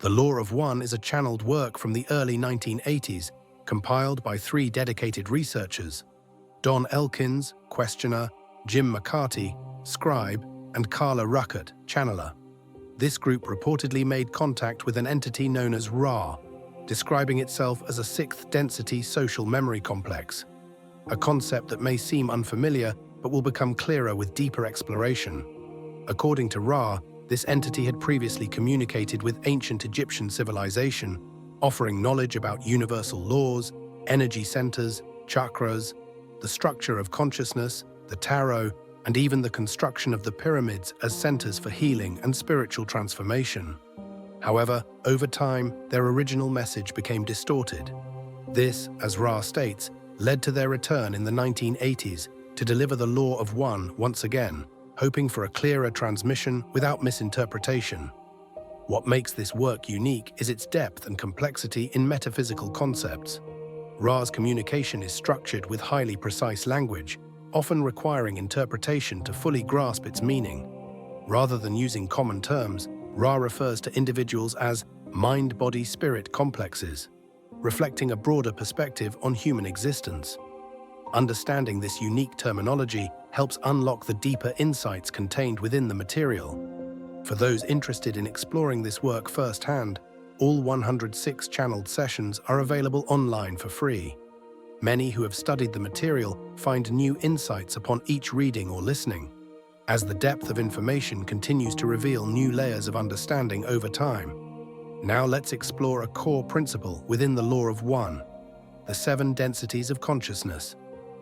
The Law of One is a channeled work from the early 1980s, compiled by 3 dedicated researchers: Don Elkins, questioner; Jim McCarty, scribe; and Carla Ruckert, channeler. This group reportedly made contact with an entity known as Ra, describing itself as a 6th density social memory complex, a concept that may seem unfamiliar but will become clearer with deeper exploration. According to Ra, this entity had previously communicated with ancient Egyptian civilization, offering knowledge about universal laws, energy centers, chakras, the structure of consciousness, the tarot, and even the construction of the pyramids as centers for healing and spiritual transformation. However, over time, their original message became distorted. This, as Ra states, led to their return in the 1980s to deliver the Law of One once again, hoping for a clearer transmission without misinterpretation. What makes this work unique is its depth and complexity in metaphysical concepts. Ra's communication is structured with highly precise language, often requiring interpretation to fully grasp its meaning. Rather than using common terms, Ra refers to individuals as mind-body-spirit complexes, reflecting a broader perspective on human existence. Understanding this unique terminology helps unlock the deeper insights contained within the material. For those interested in exploring this work firsthand, all 106 channeled sessions are available online for free. Many who have studied the material find new insights upon each reading or listening, as the depth of information continues to reveal new layers of understanding over time. Now let's explore a core principle within the Law of One, the 7 densities of consciousness.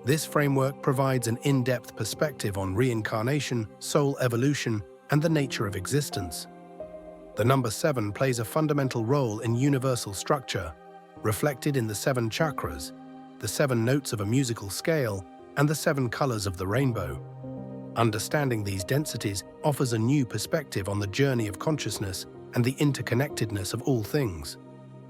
This framework provides an in-depth perspective on reincarnation, soul evolution, and the nature of existence. The number 7 plays a fundamental role in universal structure, reflected in the 7 chakras, the 7 notes of a musical scale, and the 7 colors of the rainbow. Understanding these densities offers a new perspective on the journey of consciousness and the interconnectedness of all things.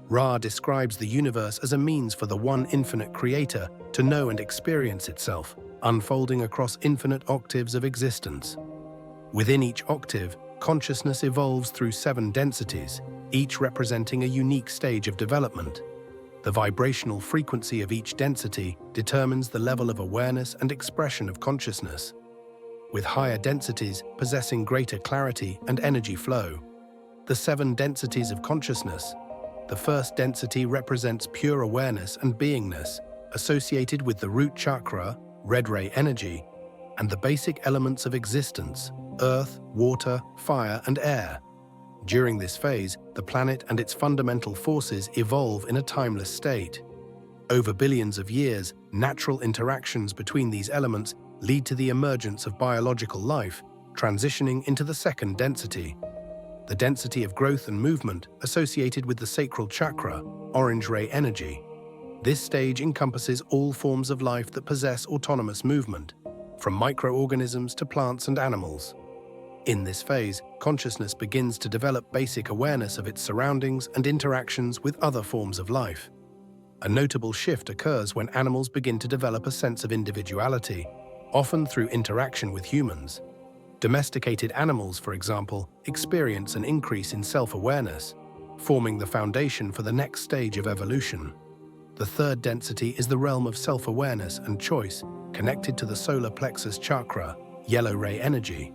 Ra describes the universe as a means for the one infinite creator to know and experience itself, unfolding across infinite octaves of existence. Within each octave, consciousness evolves through 7 densities, each representing a unique stage of development. The vibrational frequency of each density determines the level of awareness and expression of consciousness, with higher densities possessing greater clarity and energy flow. The 7 densities of consciousness. The first density represents pure awareness and beingness, associated with the root chakra, red ray energy, and the basic elements of existence, earth, water, fire, and air. During this phase, the planet and its fundamental forces evolve in a timeless state. Over billions of years, natural interactions between these elements lead to the emergence of biological life, transitioning into the second density, the density of growth and movement associated with the sacral chakra, orange ray energy. This stage encompasses all forms of life that possess autonomous movement, from microorganisms to plants and animals. In this phase, consciousness begins to develop basic awareness of its surroundings and interactions with other forms of life. A notable shift occurs when animals begin to develop a sense of individuality, often through interaction with humans. Domesticated animals, for example, experience an increase in self-awareness, forming the foundation for the next stage of evolution. The third density is the realm of self-awareness and choice, connected to the solar plexus chakra, yellow ray energy.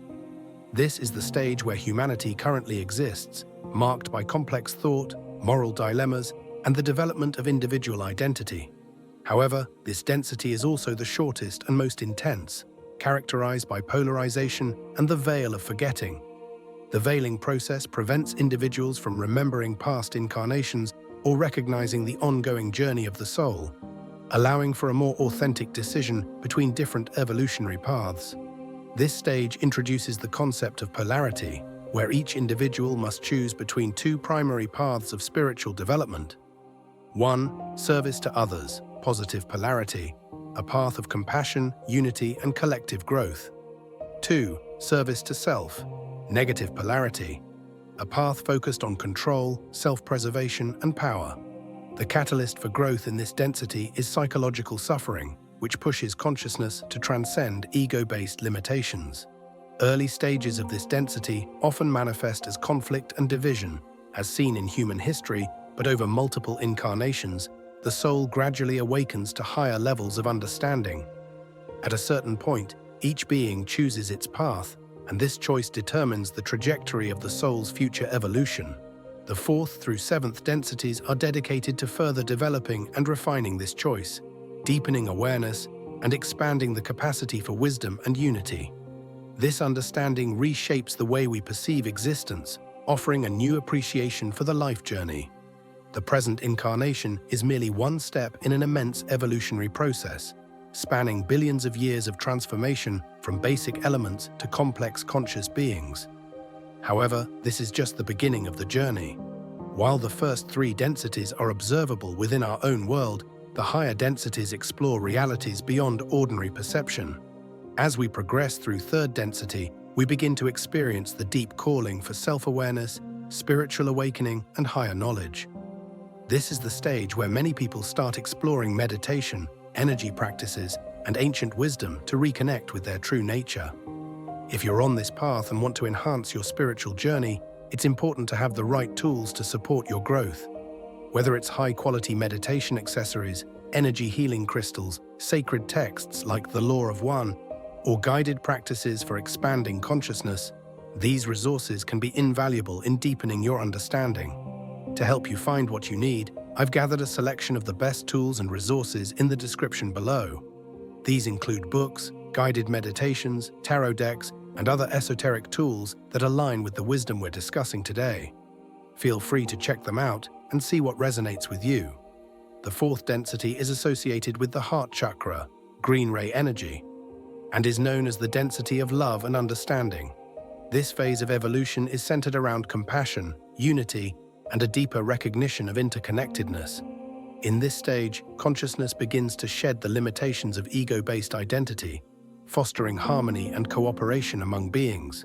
This is the stage where humanity currently exists, marked by complex thought, moral dilemmas, and the development of individual identity. However, this density is also the shortest and most intense, characterized by polarization and the veil of forgetting. The veiling process prevents individuals from remembering past incarnations or recognizing the ongoing journey of the soul, allowing for a more authentic decision between different evolutionary paths. This stage introduces the concept of polarity, where each individual must choose between 2 primary paths of spiritual development. 1. Service to others, positive polarity, a path of compassion, unity, and collective growth. 2. Service to self, negative polarity, a path focused on control, self-preservation, and power. The catalyst for growth in this density is psychological suffering, which pushes consciousness to transcend ego-based limitations. Early stages of this density often manifest as conflict and division, as seen in human history, but over multiple incarnations, the soul gradually awakens to higher levels of understanding. At a certain point, each being chooses its path, and this choice determines the trajectory of the soul's future evolution. The 4th through 7th densities are dedicated to further developing and refining this choice, deepening awareness, and expanding the capacity for wisdom and unity. This understanding reshapes the way we perceive existence, offering a new appreciation for the life journey. The present incarnation is merely one step in an immense evolutionary process, spanning billions of years of transformation from basic elements to complex conscious beings. However, this is just the beginning of the journey. While the first 3 densities are observable within our own world, the higher densities explore realities beyond ordinary perception. As we progress through 3rd density, we begin to experience the deep calling for self-awareness, spiritual awakening, and higher knowledge. This is the stage where many people start exploring meditation, energy practices, and ancient wisdom to reconnect with their true nature. If you're on this path and want to enhance your spiritual journey, it's important to have the right tools to support your growth. Whether it's high-quality meditation accessories, energy healing crystals, sacred texts like the Law of One, or guided practices for expanding consciousness, these resources can be invaluable in deepening your understanding. To help you find what you need, I've gathered a selection of the best tools and resources in the description below. These include books, guided meditations, tarot decks, and other esoteric tools that align with the wisdom we're discussing today. Feel free to check them out and see what resonates with you. The 4th density is associated with the heart chakra, green ray energy, and is known as the density of love and understanding. This phase of evolution is centered around compassion, unity, and a deeper recognition of interconnectedness. In this stage, consciousness begins to shed the limitations of ego-based identity, fostering harmony and cooperation among beings.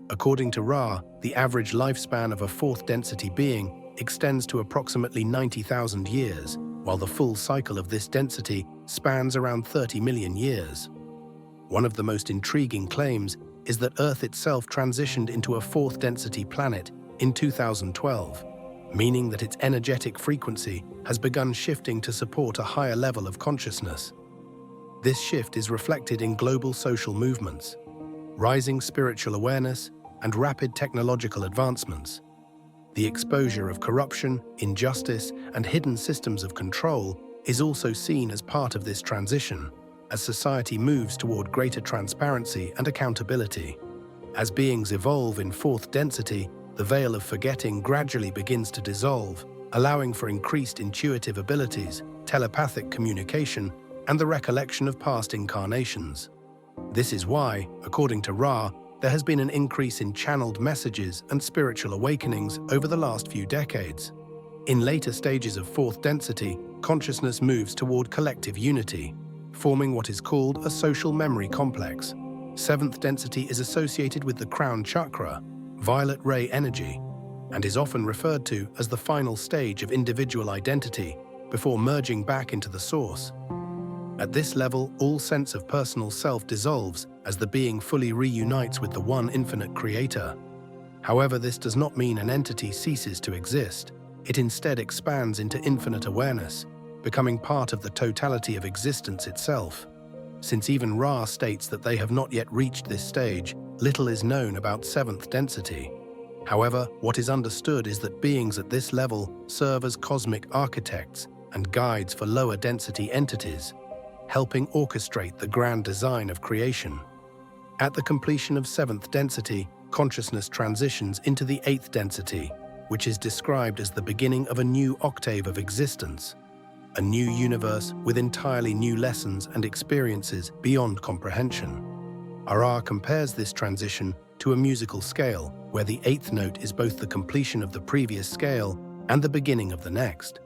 According to Ra, the average lifespan of a 4th density being extends to approximately 90,000 years, while the full cycle of this density spans around 30 million years. One of the most intriguing claims is that Earth itself transitioned into a 4th density planet in 2012, meaning that its energetic frequency has begun shifting to support a higher level of consciousness. This shift is reflected in global social movements, rising spiritual awareness, and rapid technological advancements. The exposure of corruption, injustice, and hidden systems of control is also seen as part of this transition, as society moves toward greater transparency and accountability. As beings evolve in 4th density, the veil of forgetting gradually begins to dissolve, allowing for increased intuitive abilities, telepathic communication, and the recollection of past incarnations. This is why, according to Ra, there has been an increase in channeled messages and spiritual awakenings over the last few decades. In later stages of 4th density, consciousness moves toward collective unity, forming what is called a social memory complex. 7th density is associated with the crown chakra, violet ray energy, and is often referred to as the final stage of individual identity before merging back into the source. At this level, all sense of personal self dissolves as the being fully reunites with the one infinite creator. However, this does not mean an entity ceases to exist. It instead expands into infinite awareness, becoming part of the totality of existence itself. Since even Ra states that they have not yet reached this stage, little is known about 7th density. However, what is understood is that beings at this level serve as cosmic architects and guides for lower density entities, helping orchestrate the grand design of creation. At the completion of 7th density, consciousness transitions into the 8th density, which is described as the beginning of a new octave of existence, a new universe with entirely new lessons and experiences beyond comprehension. Ra compares this transition to a musical scale, where the 8th note is both the completion of the previous scale and the beginning of the next.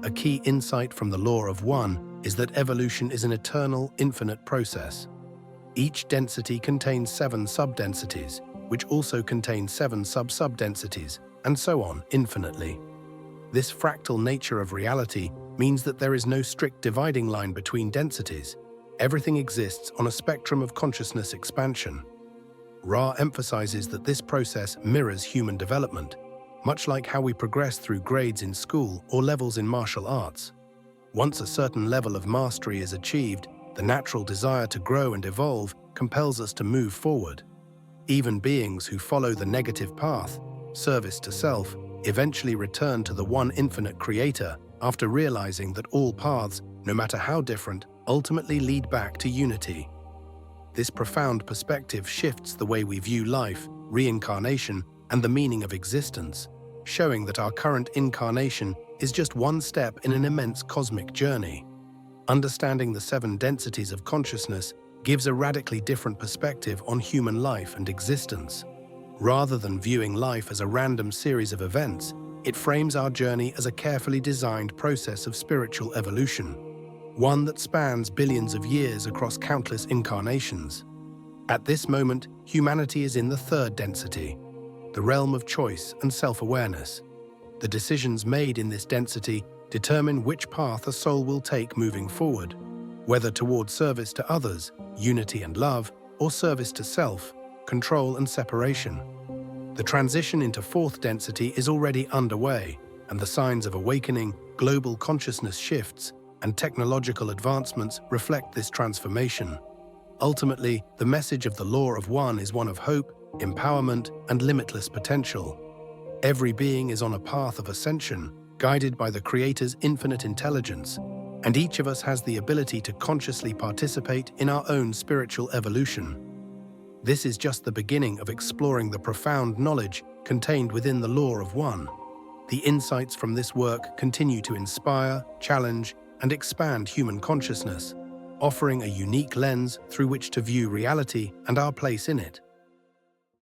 A key insight from the Law of One is that evolution is an eternal, infinite process. Each density contains 7 subdensities, which also contain 7 sub-subdensities, and so on infinitely. This fractal nature of reality means that there is no strict dividing line between densities. Everything exists on a spectrum of consciousness expansion. Ra emphasizes that this process mirrors human development, much like how we progress through grades in school or levels in martial arts. Once a certain level of mastery is achieved, the natural desire to grow and evolve compels us to move forward. Even beings who follow the negative path, service to self, eventually return to the one infinite creator after realizing that all paths, no matter how different, ultimately lead back to unity. This profound perspective shifts the way we view life, reincarnation, and the meaning of existence, showing that our current incarnation is just one step in an immense cosmic journey. Understanding the 7 densities of consciousness gives a radically different perspective on human life and existence. Rather than viewing life as a random series of events, it frames our journey as a carefully designed process of spiritual evolution, one that spans billions of years across countless incarnations. At this moment, humanity is in the 3rd density, the realm of choice and self-awareness. The decisions made in this density determine which path a soul will take moving forward, whether toward service to others, unity and love, or service to self, control and separation. The transition into 4th density is already underway, and the signs of awakening, global consciousness shifts, and technological advancements reflect this transformation. Ultimately, the message of the Law of One is one of hope, empowerment, and limitless potential. Every being is on a path of ascension, guided by the Creator's infinite intelligence, and each of us has the ability to consciously participate in our own spiritual evolution. This is just the beginning of exploring the profound knowledge contained within the Law of One. The insights from this work continue to inspire, challenge, and expand human consciousness, offering a unique lens through which to view reality and our place in it.